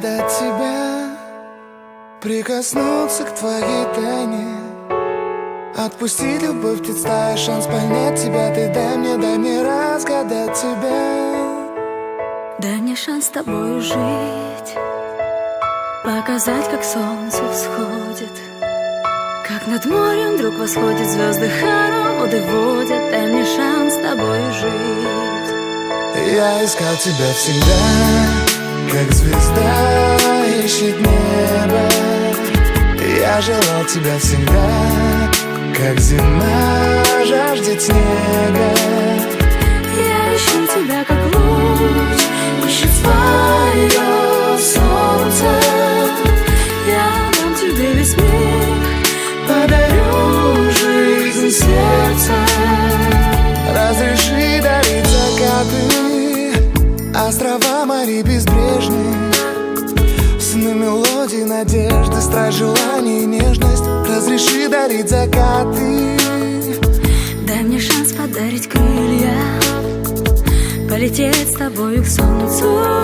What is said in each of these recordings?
разгадать тебя, прикоснуться к твоей тайне, отпустить любовь, представь шанс понять тебя. Ты дай мне разгадать тебя. Дай мне шанс с тобой жить, показать, как солнце всходит, как над морем вдруг восходит, звезды хороводы водят. Дай мне шанс с тобой жить. Я искал тебя всегда, как звезда ищет небо. Я желал тебя всегда, как зима жаждет снега. Я ищу тебя, как луч ищет свое солнце. Я дам тебе весь мир, подарю жизнь сердца. Разреши дарить закаты, острова, моря безбрежные, сны, мелодии, надежды, страсть, желание, нежность. Разреши дарить закаты. Дай мне шанс подарить крылья, полететь с тобою к солнцу,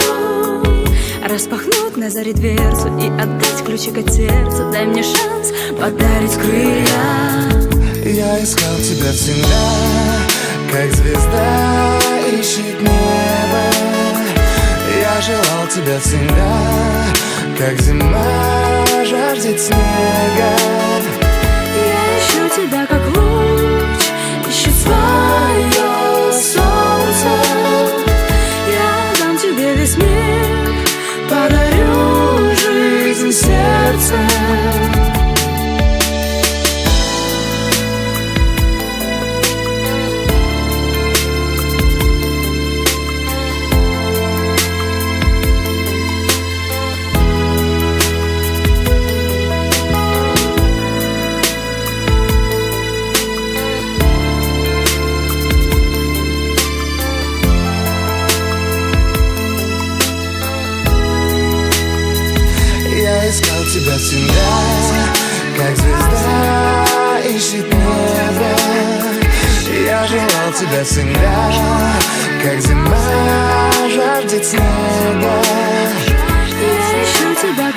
распахнуть на заре дверцу и отдать ключик от сердца. Дай мне шанс подарить крылья. Я искал тебя всегда, как звезда ищет небо. Я желал тебя всегда, как зима жаждет снега. Я ищу тебя, как луч ищет свое солнце. Я дам тебе весь мир, подарю жизнь сердца. Я искал тебя всегда, как звезда ищет небо. Я желал тебя всегда, как зима жаждет снега. Я ищу тебя,